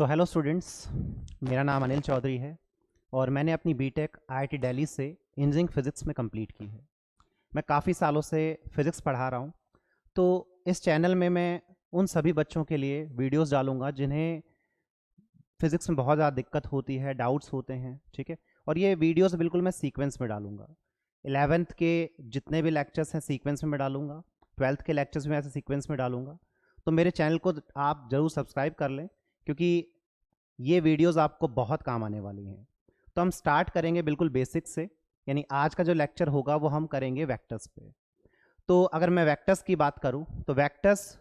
Hello students, मेरा नाम अनिल चौधरी है और मैंने अपनी बीटेक आईआईटी दिल्ली से इंजीनियरिंग फिज़िक्स में कंप्लीट की है। मैं काफ़ी सालों से फ़िज़िक्स पढ़ा रहा हूँ। तो इस चैनल में मैं उन सभी बच्चों के लिए वीडियोस डालूँगा जिन्हें फ़िज़िक्स में बहुत ज़्यादा दिक्कत होती है, डाउट्स होते हैं, ठीक है। और ये वीडियोस बिल्कुल मैं सीक्वेंस में डालूँगा। 11th के जितने भी लेक्चर्स हैं सीक्वेंस में डालूँगा, 12th के लेक्चर्स में ऐसे सीक्वेंस में डालूँगा। तो मेरे चैनल को आप ज़रूर सब्सक्राइब कर लें, क्योंकि ये वीडियोस आपको बहुत काम आने वाली हैं। तो हम स्टार्ट करेंगे बिल्कुल बेसिक से, यानी आज का जो लेक्चर होगा वो हम करेंगे वेक्टर्स पे। तो अगर मैं वेक्टर्स की बात करूं तो वेक्टर्स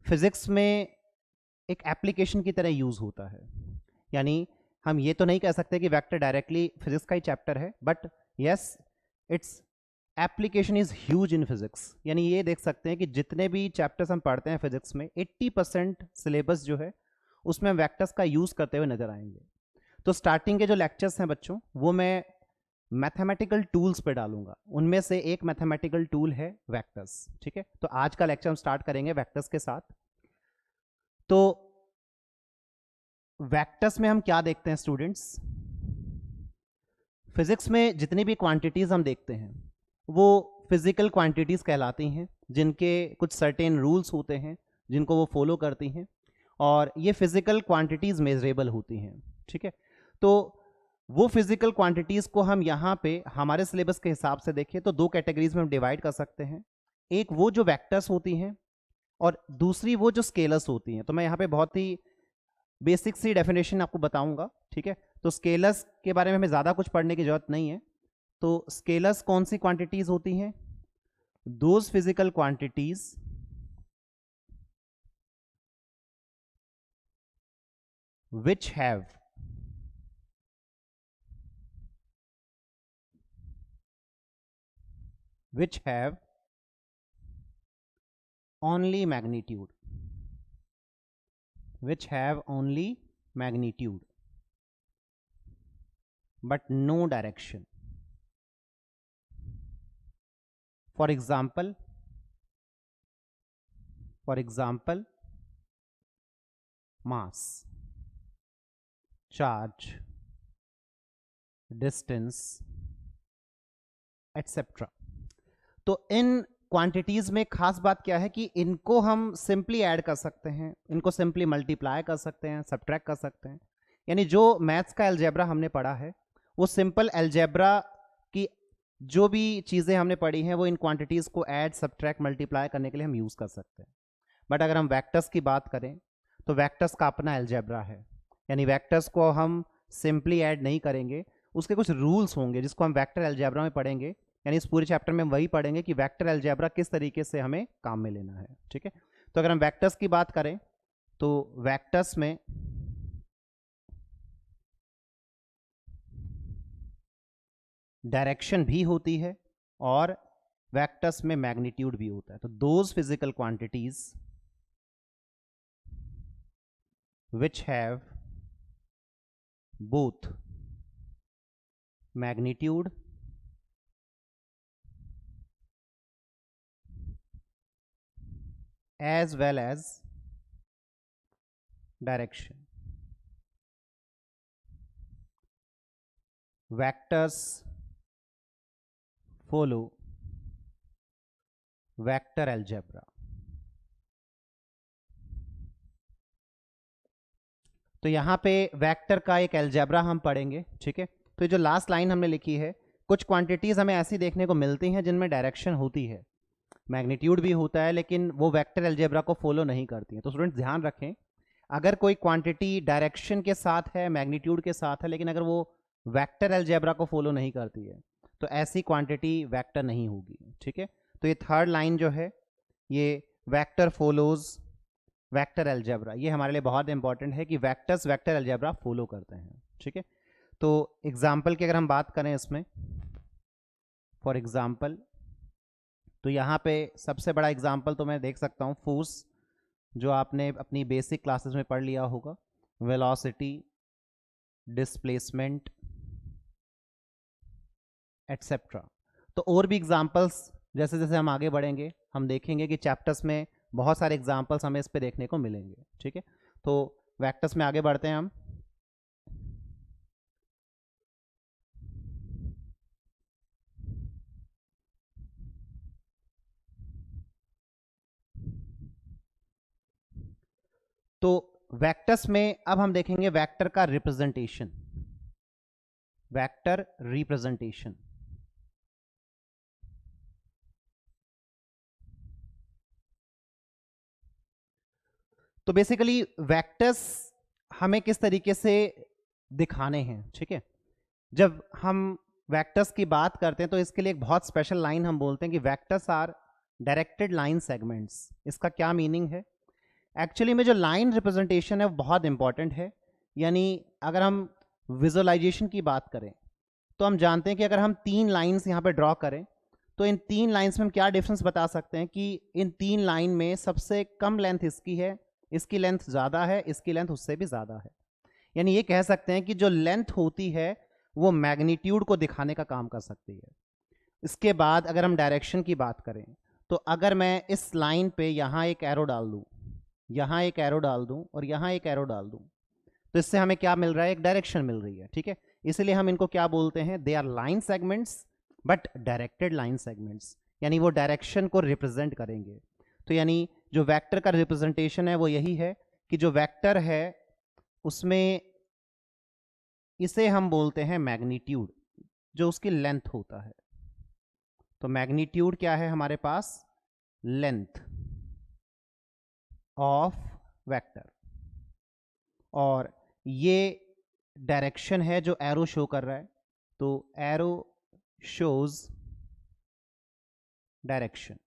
फिजिक्स में एक एप्लीकेशन की तरह यूज़ होता है। यानी हम ये तो नहीं कह सकते कि वेक्टर डायरेक्टली फिजिक्स का ही चैप्टर है, but yes, its application is huge in physics. यानी ये देख सकते हैं कि जितने भी चैप्टर्स हम पढ़ते हैं फिजिक्स में 80% सिलेबस जो है उसमें वेक्टर्स का यूज़ करते हुए नजर आएंगे। तो स्टार्टिंग के जो लेक्चर्स हैं बच्चों, वो मैं मैथमेटिकल टूल्स पे डालूंगा। उनमें से एक मैथमेटिकल टूल है वेक्टर्स, ठीक है। तो आज का लेक्चर हम स्टार्ट करेंगे वेक्टर्स के साथ। तो वेक्टर्स में हम क्या देखते हैं स्टूडेंट्स? फिजिक्स में जितनी भी क्वांटिटीज हम देखते हैं वो फिजिकल क्वांटिटीज कहलाती हैं, जिनके कुछ सर्टेन रूल्स होते हैं जिनको वो फॉलो करती हैं, और ये फिजिकल क्वांटिटीज मेजरेबल होती हैं, ठीक है। तो वो फिजिकल क्वांटिटीज को हम यहाँ पे हमारे सिलेबस के हिसाब से देखें तो दो कैटेगरीज में हम डिवाइड कर सकते हैं। एक वो जो वेक्टर्स होती हैं और दूसरी वो जो स्केलर्स होती हैं। तो मैं यहाँ पे बहुत ही बेसिक सी डेफिनेशन आपको बताऊंगा, ठीक है। तो स्केलर्स के बारे में हमें ज़्यादा कुछ पढ़ने की जरूरत नहीं है। तो स्केलर्स कौन सी क्वांटिटीज होती हैं? Those physical quantities which have only magnitude, but no direction. For example, mass, charge, distance, etc. तो इन क्वांटिटीज में खास बात क्या है कि इनको हम सिंपली ऐड कर सकते हैं, इनको सिंपली मल्टीप्लाई कर सकते हैं, सब्ट्रैक्ट कर सकते हैं। यानी जो मैथ्स का अलजेब्रा हमने पढ़ा है वो सिंपल अलजेब्रा की जो भी चीज़ें हमने पढ़ी हैं वो इन क्वांटिटीज को ऐड, सब्ट्रैक्ट, मल्टीप्लाई करने के लिए हम यूज़ कर सकते हैं। बट अगर हम वेक्टर्स की बात करें तो वेक्टर्स का अपना अलजेब्रा है। यानी वेक्टर्स को हम सिंपली ऐड नहीं करेंगे, उसके कुछ रूल्स होंगे जिसको हम वेक्टर अलजेब्रा में पढ़ेंगे। यानी इस पूरे चैप्टर में हम वही पढ़ेंगे कि वेक्टर अलजेब्रा किस तरीके से हमें काम में लेना है, ठीक है। तो अगर हम वेक्टर्स की बात करें तो वेक्टर्स में डायरेक्शन भी होती है और वेक्टर्स में मैग्नीट्यूड भी होता है। तो those physical quantities which have both magnitude as well as direction. Vectors follow vector algebra. तो यहाँ पे वेक्टर का एक अलजेब्रा हम पढ़ेंगे, ठीक है। तो ये जो लास्ट लाइन हमने लिखी है, कुछ क्वांटिटीज हमें ऐसी देखने को मिलती हैं जिनमें डायरेक्शन होती है, मैग्नीट्यूड भी होता है, लेकिन वो वेक्टर अलजेब्रा को फॉलो नहीं करती है। तो स्टूडेंट्स ध्यान रखें, अगर कोई क्वांटिटी डायरेक्शन के साथ है, मैग्नीट्यूड के साथ है, लेकिन अगर वो वेक्टर अलजेब्रा को फॉलो नहीं करती है तो ऐसी क्वांटिटी वेक्टर नहीं होगी, ठीक है। तो ये थर्ड लाइन जो है, ये वेक्टर फॉलोज वेक्टर अलजेब्रा, ये हमारे लिए बहुत इंपॉर्टेंट है कि वेक्टर्स वेक्टर अलजेब्रा फॉलो करते हैं, ठीक है। तो एग्जाम्पल की अगर हम बात करें इसमें, फॉर एग्जाम्पल, तो यहाँ पे सबसे बड़ा एग्जाम्पल तो मैं देख सकता हूँ फोर्स, जो आपने अपनी बेसिक क्लासेस में पढ़ लिया होगा, वेलोसिटी, डिस्प्लेसमेंट, एटसेट्रा। तो और भी एग्जाम्पल्स जैसे जैसे हम आगे बढ़ेंगे हम देखेंगे कि चैप्टर्स में बहुत सारे एग्जाम्पल्स हमें इस पे देखने को मिलेंगे, ठीक है। तो वेक्टर्स में आगे बढ़ते हैं हम। तो वेक्टर्स में अब हम देखेंगे वेक्टर का रिप्रेजेंटेशन, वेक्टर रिप्रेजेंटेशन। तो बेसिकली वेक्टर्स हमें किस तरीके से दिखाने हैं, ठीक है। जब हम वेक्टर्स की बात करते हैं तो इसके लिए एक बहुत स्पेशल लाइन हम बोलते हैं कि vectors are directed line segments. इसका क्या मीनिंग है? एक्चुअली में जो लाइन रिप्रेजेंटेशन है वो बहुत इंपॉर्टेंट है। यानी अगर हम विजुअलाइजेशन की बात करें तो हम जानते हैं कि अगर हम 3 लाइंस यहाँ पे ड्रॉ करें तो इन 3 लाइंस में हम क्या डिफरेंस बता सकते हैं कि इन 3 लाइन में सबसे कम लेंथ इसकी है, इसकी लेंथ ज़्यादा है, इसकी लेंथ उससे भी ज़्यादा है। यानी ये कह सकते हैं कि जो लेंथ होती है वो मैग्नीट्यूड को दिखाने का काम कर सकती है। इसके बाद अगर हम डायरेक्शन की बात करें तो अगर मैं इस लाइन पे यहाँ एक एरो डाल दूँ, यहाँ एक एरो डाल दूँ और यहाँ एक एरो डाल दूँ, तो इससे हमें क्या मिल रहा है? एक डायरेक्शन मिल रही है, ठीक है। इसलिए हम इनको क्या बोलते हैं? They are line segments but directed line segments, यानी वो डायरेक्शन को रिप्रेजेंट करेंगे। तो यानी जो वेक्टर का रिप्रेजेंटेशन है वो यही है कि जो वेक्टर है उसमें इसे हम बोलते हैं मैग्नीट्यूड, जो उसकी लेंथ होता है। तो मैग्नीट्यूड क्या है हमारे पास? Length of vector. और ये डायरेक्शन है जो एरो शो कर रहा है, तो एरो शोज डायरेक्शन।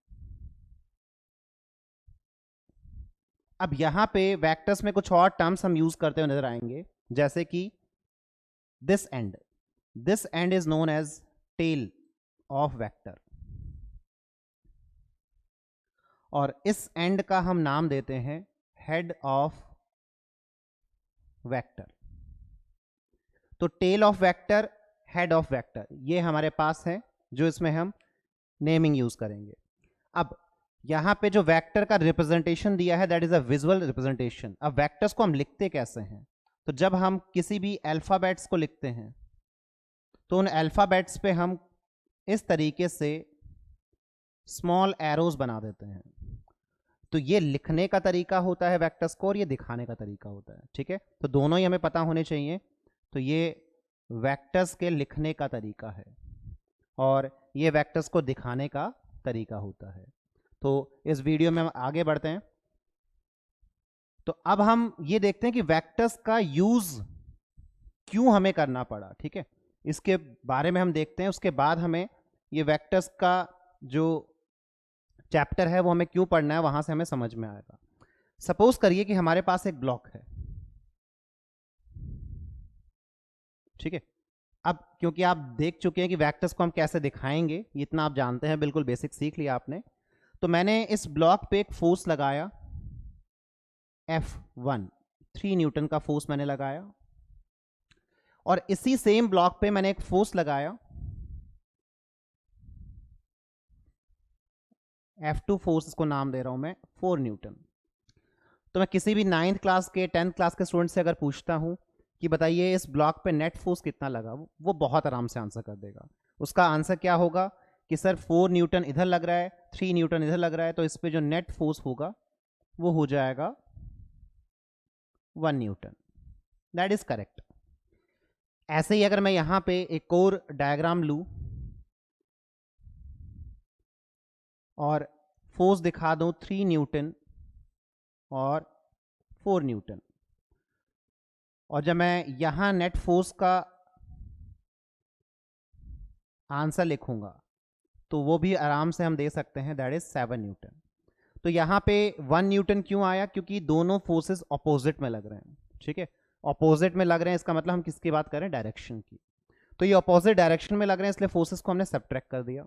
अब यहां पे वेक्टर्स में कुछ और टर्म्स हम यूज करते हुए नजर आएंगे, जैसे कि this end is known as tail of vector, और इस एंड का हम नाम देते हैं हेड ऑफ वेक्टर। तो tail of vector, head of vector, ये हमारे पास है जो इसमें हम नेमिंग यूज करेंगे। अब यहां पे जो वेक्टर का रिप्रेजेंटेशन दिया है that is a visual representation. अब वेक्टर्स को हम लिखते कैसे हैं? तो जब हम किसी भी अल्फाबेट्स को लिखते हैं तो उन अल्फाबेट्स पे हम इस तरीके से स्मॉल एरोज बना देते हैं। तो ये लिखने का तरीका होता है वेक्टर्स को, और ये दिखाने का तरीका होता है, ठीक है। तो दोनों ही हमें पता होने चाहिए। तो ये वेक्टर्स के लिखने का तरीका है और ये वेक्टर्स को दिखाने का तरीका होता है। तो इस वीडियो में हम आगे बढ़ते हैं। तो अब हम ये देखते हैं कि वेक्टर्स का यूज क्यों हमें करना पड़ा, ठीक है। इसके बारे में हम देखते हैं, उसके बाद हमें ये वेक्टर्स का जो चैप्टर है वो हमें क्यों पढ़ना है वहां से हमें समझ में आएगा। सपोज करिए कि हमारे पास एक ब्लॉक है, ठीक है। अब क्योंकि आप देख चुके हैं कि वेक्टर्स को हम कैसे दिखाएंगे, ये इतना आप जानते हैं, बिल्कुल बेसिक सीख लिया आपने। तो मैंने इस ब्लॉक पे एक फोर्स लगाया F1, 3 न्यूटन का फोर्स मैंने लगाया, और इसी सेम ब्लॉक पे मैंने एक फोर्स लगाया F2 फोर्स, इसको नाम दे रहा हूं मैं 4 न्यूटन। तो मैं किसी भी 9th क्लास के 10th क्लास के स्टूडेंट से अगर पूछता हूं कि बताइए इस ब्लॉक पे नेट फोर्स कितना लगा, वो बहुत आराम से आंसर कर देगा। उसका आंसर क्या होगा कि सर 4 न्यूटन इधर लग रहा है, 3 न्यूटन इधर लग रहा है, तो इस पे जो नेट फोर्स होगा वो हो जाएगा 1 न्यूटन। That is correct. ऐसे ही अगर मैं यहां पे एक और डायग्राम लूं और फोर्स दिखा दूं 3 न्यूटन और 4 न्यूटन, और जब मैं यहां नेट फोर्स का आंसर लिखूंगा तो वो भी आराम से हम दे सकते हैं, दैट इज 7 न्यूटन। तो यहां पे 1 न्यूटन क्यों आया? क्योंकि दोनों फोर्सेस ऑपोजिट में लग रहे हैं, ठीक है। ऑपोजिट में लग रहे हैं, इसका मतलब हम किसकी बात कर रहे हैं? डायरेक्शन की। तो ये ऑपोजिट डायरेक्शन में लग रहे हैं, इसलिए फोर्सेस को हमने सब्ट्रैक्ट कर दिया।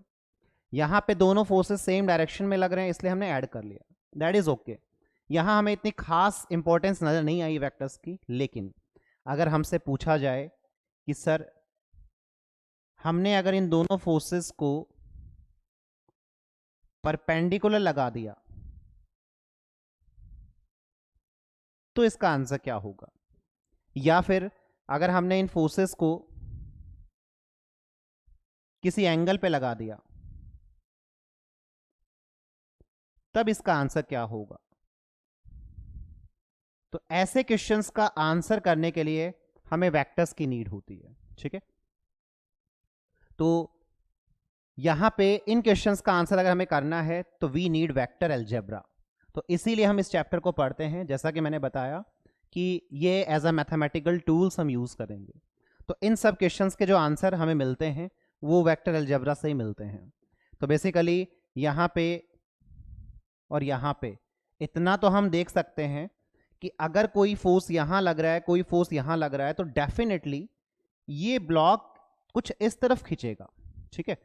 यहां पे दोनों फोर्सेस सेम डायरेक्शन में लग रहे हैं, इसलिए हमने ऐड कर लिया, दैट इज ओके। यहां हमें इतनी खास इंपॉर्टेंस नजर नहीं आई वेक्टर्स की, लेकिन अगर हमसे पूछा जाए कि सर हमने अगर इन दोनों फोर्सेस को परपेंडिकुलर लगा दिया तो इसका आंसर क्या होगा। या फिर अगर हमने इन फोर्सेस को किसी एंगल पे लगा दिया तब इसका आंसर क्या होगा। तो ऐसे क्वेश्चंस का आंसर करने के लिए हमें वेक्टर्स की नीड होती है, ठीक है। तो यहां पे इन क्वेश्चंस का आंसर अगर हमें करना है तो वी नीड वेक्टर अलजेब्रा। तो इसीलिए हम इस चैप्टर को पढ़ते हैं, जैसा कि मैंने बताया कि ये एज अ मैथमेटिकल टूल्स हम यूज करेंगे। तो इन सब क्वेश्चंस के जो आंसर हमें मिलते हैं वो वेक्टर अलजेब्रा से ही मिलते हैं। तो बेसिकली यहाँ पे और यहाँ पे इतना तो हम देख सकते हैं कि अगर कोई फोर्स यहाँ लग रहा है, कोई फोर्स यहाँ लग रहा है, तो डेफिनेटली ये ब्लॉक कुछ इस तरफ खींचेगा, ठीक है।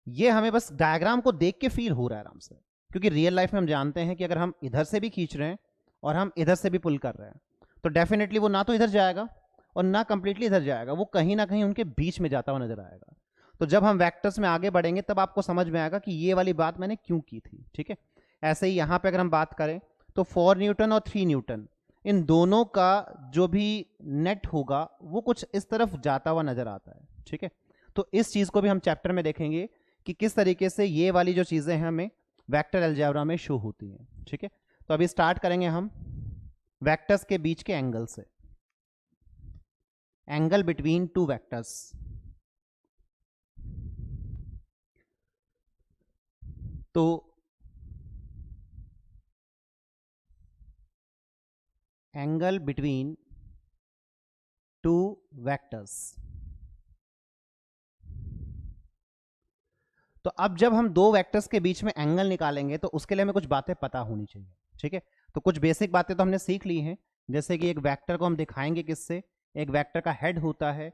ये हमें बस डायग्राम को देख के फील हो रहा है आराम से, क्योंकि रियल लाइफ में हम जानते हैं कि अगर हम इधर से भी खींच रहे हैं और हम इधर से भी पुल कर रहे हैं तो डेफिनेटली वो ना तो इधर जाएगा और ना कंप्लीटली इधर जाएगा, वो कहीं ना कहीं उनके बीच में जाता हुआ नजर आएगा। तो जब हम वेक्टर्स में आगे बढ़ेंगे तब आपको समझ में आएगा कि ये वाली बात मैंने क्यों की थी, ठीक है। ऐसे ही यहाँ पे अगर हम बात करें तो 4 न्यूटन और 3 न्यूटन इन दोनों का जो भी नेट होगा वो कुछ इस तरफ जाता हुआ नजर आता है, ठीक है। तो इस चीज को भी हम चैप्टर में देखेंगे कि किस तरीके से ये वाली जो चीजें हैं हमें वेक्टर अलजेब्रा में शो होती हैं, ठीक है। तो अभी स्टार्ट करेंगे हम वेक्टर्स के बीच के एंगल से, एंगल बिटवीन टू वेक्टर्स। तो एंगल बिटवीन टू वेक्टर्स। तो अब जब हम दो वेक्टर्स के बीच में एंगल निकालेंगे तो उसके लिए हमें कुछ बातें पता होनी चाहिए, ठीक है। तो कुछ बेसिक बातें तो हमने सीख ली हैं, जैसे कि एक वेक्टर को हम दिखाएंगे किससे, एक वेक्टर का हेड होता है,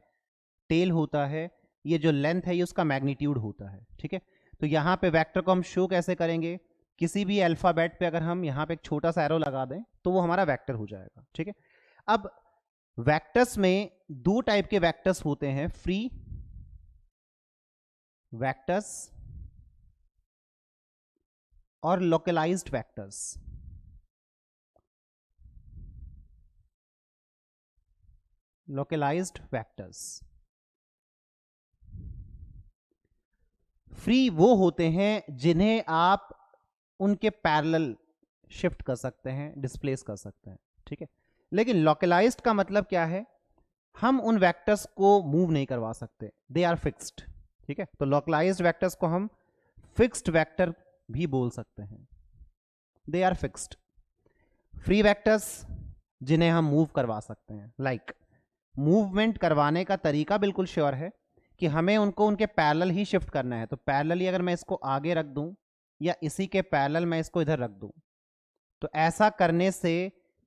टेल होता है, ये जो लेंथ है ये उसका मैग्नीट्यूड होता है, ठीक है। तो यहाँ पे वेक्टर को हम शो कैसे करेंगे, किसी भी अल्फाबेट पे अगर हम यहाँ पे एक छोटा सा एरो लगा दें तो वो हमारा वेक्टर हो जाएगा, ठीक है। अब वेक्टर्स में दो टाइप के वेक्टर्स होते हैं, फ्री वेक्टर्स और localised vectors. Localised vectors free वो होते हैं जिन्हें आप उनके पैरेलल शिफ्ट कर सकते हैं, डिस्प्लेस कर सकते हैं, ठीक है। लेकिन लोकलाइज्ड का मतलब क्या है, हम उन वेक्टर्स को मूव नहीं करवा सकते, दे आर फिक्स्ड, ठीक है। तो लोकलाइज्ड वेक्टर्स को हम फिक्स्ड वेक्टर भी बोल सकते हैं, they are fixed. Free vectors जिन्हें हम मूव करवा सकते हैं, लाइक मूवमेंट करवाने का तरीका बिल्कुल श्योर है कि हमें उनको उनके पैरेलल ही शिफ्ट करना है। तो पैरेलली अगर मैं इसको आगे रख दूं या इसी के पैरेलल मैं इसको इधर रख दूं तो ऐसा करने से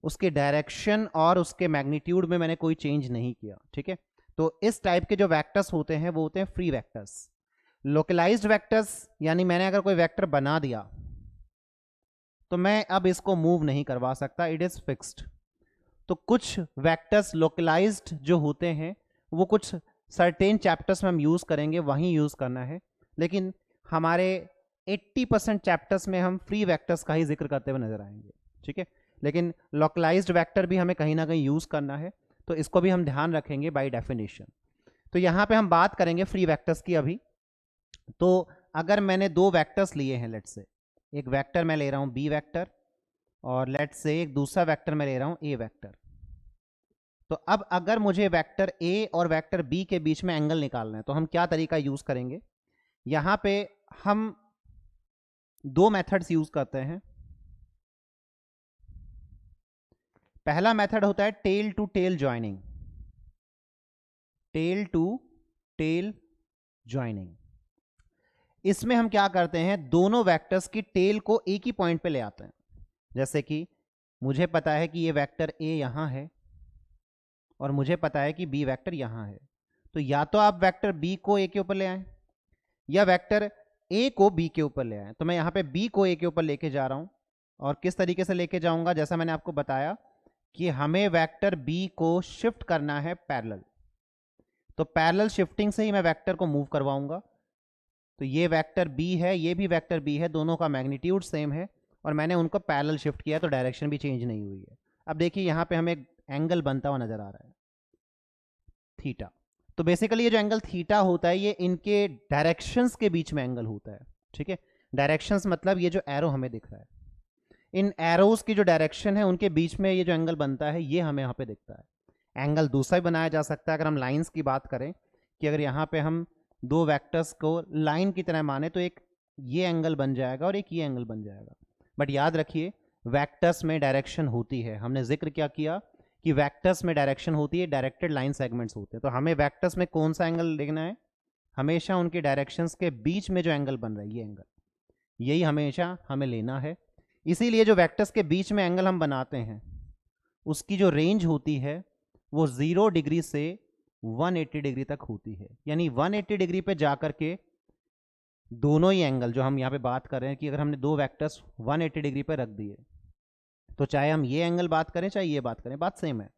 उसके डायरेक्शन और उसके मैग्नीट्यूड में मैंने कोई चेंज नहीं किया, ठीक है। तो इस टाइप के जो वेक्टर्स होते हैं वो होते हैं फ्री वेक्टर्स। लोकलाइज्ड वेक्टर्स यानी मैंने अगर कोई वेक्टर बना दिया तो मैं अब इसको मूव नहीं करवा सकता, इट इज फिक्स्ड। तो कुछ वेक्टर्स लोकलाइज्ड जो होते हैं वो कुछ सर्टेन चैप्टर्स में हम यूज करेंगे, वहीं यूज करना है, लेकिन हमारे 80% चैप्टर्स में हम फ्री वेक्टर्स का ही जिक्र करते हुए नजर आएंगे, ठीक है। लेकिन लोकलाइज्ड वेक्टर भी हमें कहीं ना कहीं यूज करना है, तो इसको भी हम ध्यान रखेंगे बाय डेफिनेशन। तो यहाँ पे हम बात करेंगे फ्री वेक्टर्स की अभी। तो अगर मैंने दो वेक्टर्स लिए हैं, लेट से एक वेक्टर मैं ले रहा हूँ बी वेक्टर और लेट से एक दूसरा वेक्टर मैं ले रहा हूँ ए वेक्टर। तो अब अगर मुझे वेक्टर ए और वेक्टर बी के बीच में एंगल निकालना है तो हम क्या तरीका यूज करेंगे, यहां पे हम दो मेथड्स यूज करते हैं। पहला मेथड होता है tail to tail joining, tail to tail joining. इसमें हम क्या करते हैं, दोनों वेक्टर्स की टेल को एक ही पॉइंट पे ले आते हैं। जैसे कि मुझे पता है कि ये वेक्टर ए यहां है और मुझे पता है कि बी वेक्टर यहां है, तो या तो आप वेक्टर बी को ए के ऊपर ले आए या वेक्टर ए को बी के ऊपर ले आए। तो मैं यहां पे बी को ए के ऊपर लेके जा रहा हूं, और किस तरीके से लेके जाऊंगा, जैसा मैंने आपको बताया कि हमें वेक्टर बी को शिफ्ट करना है पैरेलल। तो पैरेलल शिफ्टिंग से ही मैं वेक्टर को मूव करवाऊंगा। तो ये वेक्टर बी है, ये भी वेक्टर बी है, दोनों का मैग्नीट्यूड सेम है और मैंने उनको पैरेलल शिफ्ट किया तो डायरेक्शन भी चेंज नहीं हुई है। अब देखिए यहाँ पे हमें एक एंगल बनता हुआ नजर आ रहा है थीटा। तो बेसिकली ये जो एंगल थीटा होता है ये इनके डायरेक्शंस के बीच में एंगल होता है, ठीक है। डायरेक्शंस मतलब ये जो एरो हमें दिख रहा है, इन एरोज की जो डायरेक्शन है उनके बीच में ये जो एंगल बनता है ये हमें यहाँ पे दिखता है। एंगल दूसरा भी बनाया जा सकता है अगर हम लाइंस की बात करें, कि अगर यहाँ पे हम दो वेक्टर्स को लाइन की तरह माने तो एक ये एंगल बन जाएगा और एक ये एंगल बन जाएगा। बट याद रखिए वेक्टर्स में डायरेक्शन होती है, हमने जिक्र क्या किया कि वेक्टर्स में डायरेक्शन होती है, डायरेक्टेड लाइन सेगमेंट्स होते हैं। तो हमें वेक्टर्स में कौन सा एंगल देखना है, हमेशा उनके डायरेक्शंस के बीच में जो एंगल बन रहा है ये एंगल, यही हमेशा हमें लेना है। इसीलिए जो वेक्टर्स के बीच में एंगल हम बनाते हैं उसकी जो रेंज होती है वो 0 डिग्री से 180 डिग्री तक होती है। यानी 180 डिग्री पे जाकर के दोनों ही एंगल जो हम यहाँ पे बात कर रहे हैं कि अगर हमने दो वेक्टर्स 180 डिग्री पे रख दिए तो चाहे हम ये एंगल बात करें चाहे ये बात करें, बात सेम है।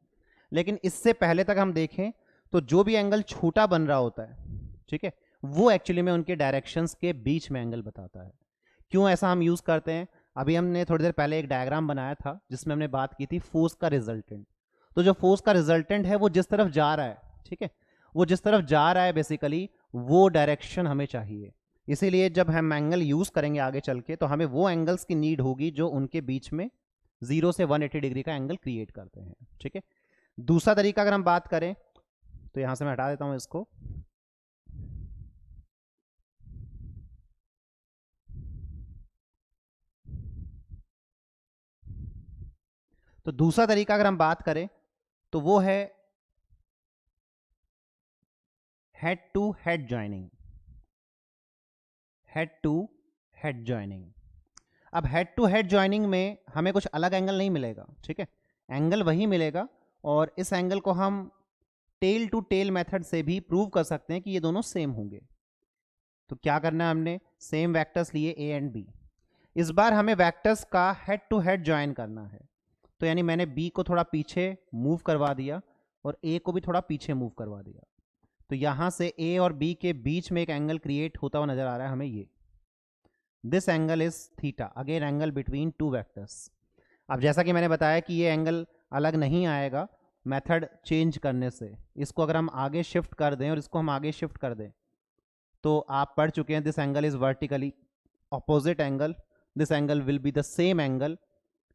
लेकिन इससे पहले तक हम देखें तो जो भी एंगल छोटा बन रहा होता है, ठीक है, वो एक्चुअली में उनके डायरेक्शंस के बीच में एंगल बताता है। क्यों ऐसा हम यूज करते हैं, अभी हमने थोड़ी देर पहले एक डायग्राम बनाया था जिसमें हमने बात की थी फोर्स का रिजल्टेंट। तो जो फोर्स का रिजल्टेंट है वो जिस तरफ जा रहा है, ठीक है, वो जिस तरफ जा रहा है बेसिकली वो डायरेक्शन हमें चाहिए। इसीलिए जब हम एंगल यूज करेंगे आगे चल के तो हमें वो एंगल्स की नीड होगी जो उनके बीच में 0 से 180 डिग्री का एंगल क्रिएट करते हैं, ठीक है। दूसरा तरीका अगर हम बात करें तो यहां से मैं हटा देता हूं इसको। तो दूसरा तरीका अगर हम बात करें तो वो है head to head joining. Head to head joining, अब हेड टू हेड जॉइनिंग में हमें कुछ अलग एंगल नहीं मिलेगा, ठीक है, एंगल वही मिलेगा। और इस एंगल को हम टेल टू टेल मेथड से भी प्रूव कर सकते हैं कि ये दोनों सेम होंगे। तो क्या करना है, हमने सेम वेक्टर्स लिए ए एंड बी, इस बार हमें वेक्टर्स का हेड टू हेड ज्वाइन करना है। तो यानी मैंने बी को थोड़ा पीछे मूव करवा दिया और ए को भी थोड़ा पीछे मूव करवा दिया। तो यहां से ए और बी के बीच में एक एंगल क्रिएट होता हुआ नजर आ रहा है हमें, ये this angle is theta, again angle between two vectors. अब जैसा कि मैंने बताया कि ये एंगल अलग नहीं आएगा मेथड चेंज करने से। इसको अगर हम आगे शिफ्ट कर दें और इसको हम आगे शिफ्ट कर दें तो आप पढ़ चुके हैं this angle is vertically opposite angle, this angle will be the same angle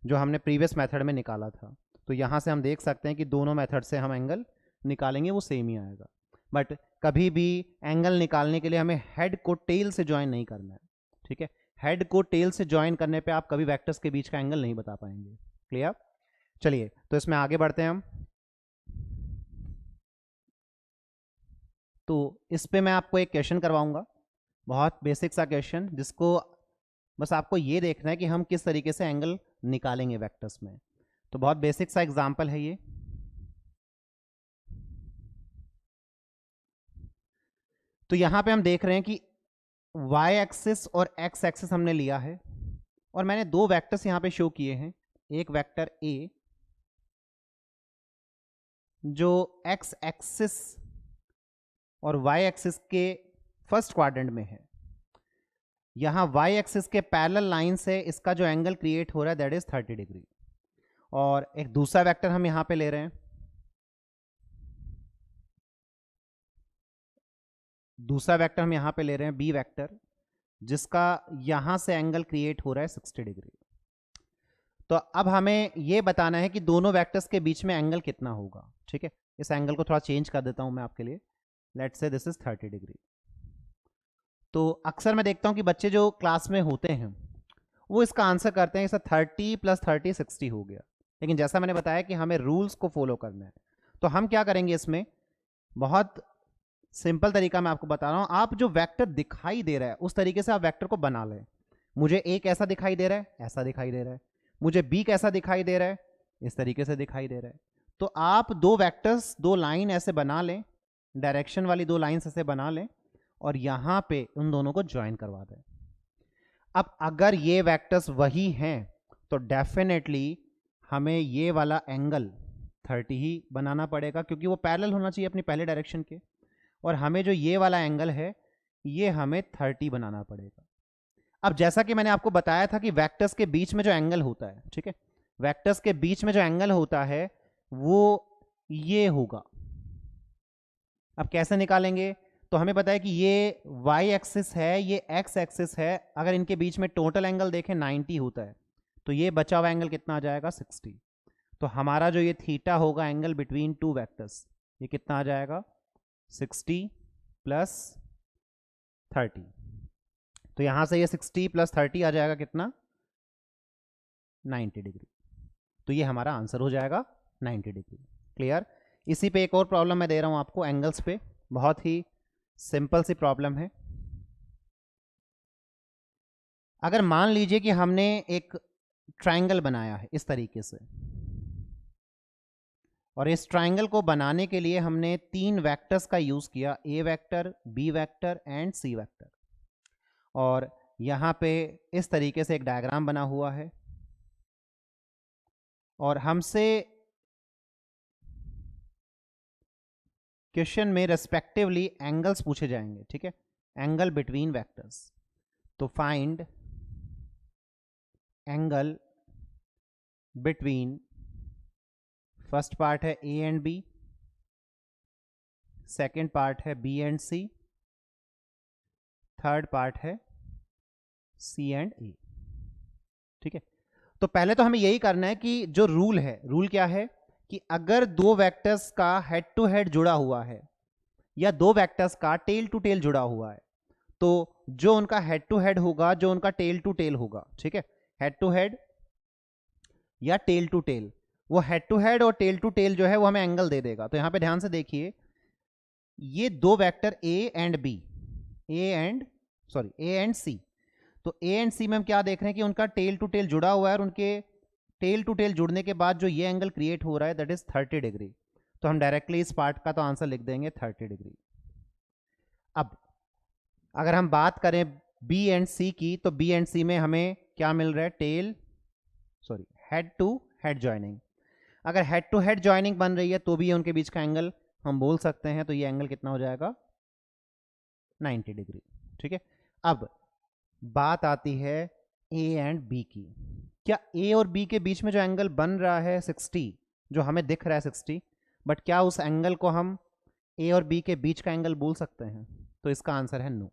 जो हमने प्रीवियस मेथड में निकाला था। तो यहाँ से हम देख सकते हैं कि दोनों मेथड से हम एंगल निकालेंगे वो सेम ही आएगा। बट कभी भी एंगल निकालने के लिए हमें हेड को टेल से ज्वाइन नहीं करना है, ठीक है। हेड को टेल से ज्वाइन करने पे आप कभी वेक्टर्स के बीच का एंगल नहीं बता पाएंगे। क्लियर? चलिए तो इसमें आगे बढ़ते हैं हम। तो इस पे मैं आपको एक क्वेश्चन करवाऊंगा, बहुत बेसिक सा क्वेश्चन, जिसको बस आपको ये देखना है कि हम किस तरीके से एंगल निकालेंगे वेक्टर्स में। तो बहुत बेसिक सा एग्जांपल है ये। तो यहां पे हम देख रहे हैं कि y एक्सिस और x एक्सिस हमने लिया है और मैंने दो वेक्टर्स यहां पे शो किए हैं। एक वेक्टर a जो x एक्सिस और y एक्सिस के फर्स्ट क्वाड्रेंट में है। यहां y एक्सिस के पैरेलल लाइन से इसका जो एंगल क्रिएट हो रहा है दैट इज 30 डिग्री। और एक दूसरा वेक्टर हम यहां पे ले रहे हैं, दूसरा वेक्टर हम यहां पे ले रहे हैं b वेक्टर, जिसका यहां से एंगल क्रिएट हो रहा है 60 डिग्री। तो अब हमें यह बताना है कि दोनों वेक्टर्स के बीच में एंगल कितना होगा, ठीक है। इस एंगल को थोड़ा चेंज कर देता हूं मैं आपके लिए, let's say this is 30 degree. तो अक्सर मैं देखता हूं कि बच्चे जो क्लास में होते हैं वो इसका आंसर करते हैं, इसका 30 + 30 60 हो गया। लेकिन जैसा मैंने बताया कि हमें रूल्स को फॉलो करना है, तो हम क्या करेंगे इसमें, बहुत सिंपल तरीका मैं आपको बता रहा हूं। आप जो वेक्टर दिखाई दे रहा है उस तरीके से आप वेक्टर को बना लें। मुझे ए कैसा दिखाई दे रहा है, ऐसा दिखाई दे रहा है। मुझे बी कैसा दिखाई दे रहा है, इस तरीके से दिखाई दे रहा है। तो आप दो वेक्टर्स, दो लाइन ऐसे बना लें, डायरेक्शन वाली दो लाइंस ऐसे बना लें और यहां पे उन दोनों को ज्वाइन करवा दें। अब अगर ये वेक्टर्स वही हैं तो डेफिनेटली हमें ये वाला एंगल 30 ही बनाना पड़ेगा, क्योंकि वो पैरेलल होना चाहिए अपनी पहले डायरेक्शन के। और हमें जो ये वाला एंगल है ये हमें 30 बनाना पड़ेगा। अब जैसा कि मैंने आपको बताया था कि वेक्टर्स के बीच में जो एंगल होता है, ठीक है, वेक्टर्स के बीच में जो एंगल होता है वो ये होगा। अब कैसे निकालेंगे? तो हमें पता है कि ये y एक्सिस है, ये x एक्सिस है। अगर इनके बीच में टोटल एंगल देखें 90 होता है, तो ये बचा हुआ एंगल कितना आ जाएगा? 60। तो हमारा जो ये थीटा होगा एंगल बिटवीन टू वेक्टर्स, ये कितना आ जाएगा? 60 प्लस 30। तो यहां से ये 60 प्लस 30 आ जाएगा कितना? 90 डिग्री। तो ये हमारा आंसर हो जाएगा 90 डिग्री। क्लियर? इसी पे एक और प्रॉब्लम मैं दे रहा हूं आपको एंगल्स पे, बहुत ही सिंपल सी प्रॉब्लम है। अगर मान लीजिए कि हमने एक ट्रायंगल बनाया है इस तरीके से, और इस ट्रायंगल को बनाने के लिए हमने 3 वेक्टर्स का यूज किया, A vector, B vector and C vector. और यहां पे इस तरीके से एक डायग्राम बना हुआ है, और हमसे क्वेश्चन में रेस्पेक्टिवली एंगल्स पूछे जाएंगे। ठीक है, एंगल बिटवीन वेक्टर्स। तो find angle between, first part है A and B, second part है B and C, third part है सी एंड ए। ठीक है, तो पहले तो हमें यही करना है कि जो रूल है, रूल क्या है कि अगर दो वेक्टर्स का हेड टू हेड जुड़ा हुआ है या दो वेक्टर्स का टेल टू टेल जुड़ा हुआ है, तो जो उनका हेड टू हेड होगा, जो उनका टेल टू टेल होगा, ठीक है, हेड टू हेड या टेल टू टेल, वो हेड टू हेड और टेल टू टेल जो है वो हमें एंगल दे देगा। तो यहां पे ध्यान से देखिए, ये दो vector A and B, A and C, तो ए एंड सी में हम क्या देख रहे हैं कि उनका टेल टू टेल जुड़ा हुआ है, और उनके टेल टू टेल जुड़ने के बाद जो ये एंगल क्रिएट हो रहा है दैट इज 30 डिग्री। तो हम डायरेक्टली इस पार्ट का तो आंसर लिख देंगे 30 डिग्री। अब अगर हम बात करें बी एंड सी की, तो बी एंड सी में हमें क्या मिल रहा है? Head to head joining. अगर हेड टू हेड जॉइनिंग बन रही है तो भी ये उनके बीच का एंगल हम बोल सकते हैं, तो ये एंगल कितना हो जाएगा? 90 डिग्री। ठीक है, अब बात आती है ए एंड बी की। क्या ए और बी के बीच में जो एंगल बन रहा है 60, जो हमें दिख रहा है 60, बट क्या उस एंगल को हम ए और बी के बीच का एंगल बोल सकते हैं? तो इसका आंसर है नो।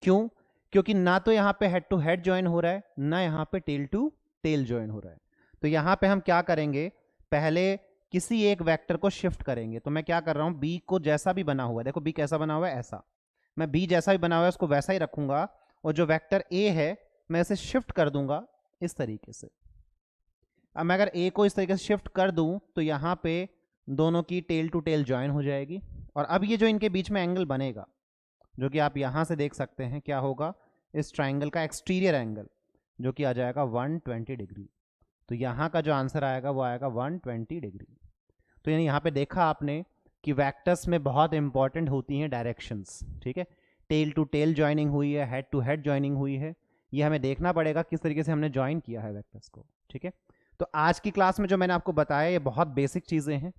क्यों? क्योंकि ना तो यहां पे हेड टू हेड ज्वाइन हो रहा है, ना यहां पे टेल टू टेल ज्वाइन हो रहा है। तो यहां पे हम क्या करेंगे? पहले किसी एक वेक्टर को शिफ्ट करेंगे। तो मैं क्या कर रहा हूं, बी को जैसा भी बना हुआ है, देखो बी कैसा बना हुआ है, ऐसा, मैं बी जैसा भी बना हुआ है उसको वैसा ही रखूंगा, और जो वेक्टर ए है मैं इसे शिफ्ट कर दूंगा इस तरीके से। अब मैं अगर ए को इस तरीके से शिफ्ट कर दूं तो यहां पे दोनों की टेल टू टेल ज्वाइन हो जाएगी, और अब ये जो इनके बीच में एंगल बनेगा, जो कि आप यहां से देख सकते हैं, क्या होगा? इस ट्राइंगल का एक्सटीरियर एंगल, जो कि आ जाएगा 120 डिग्री। तो यहाँ का जो आंसर आएगा वो आएगा 120 डिग्री। तो यानी यहाँ पे देखा आपने कि वेक्टर्स में बहुत इंपॉर्टेंट होती हैं डायरेक्शंस। ठीक है, टेल टू टेल ज्वाइनिंग हुई है, हेड टू हेड ज्वाइनिंग हुई है, ये हमें देखना पड़ेगा किस तरीके से हमने ज्वाइन किया है वेक्टर्स को। ठीक है, तो आज की क्लास में जो मैंने आपको बताया ये बहुत बेसिक चीज़ें हैं।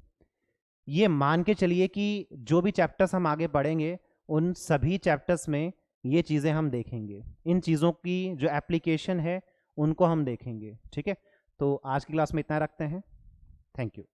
ये मान के चलिए कि जो भी चैप्टर्स हम आगे पढ़ेंगे उन सभी चैप्टर्स में ये चीज़ें हम देखेंगे, इन चीज़ों की जो एप्लीकेशन है उनको हम देखेंगे। ठीक है, तो आज की क्लास में इतना रखते हैं। Thank you.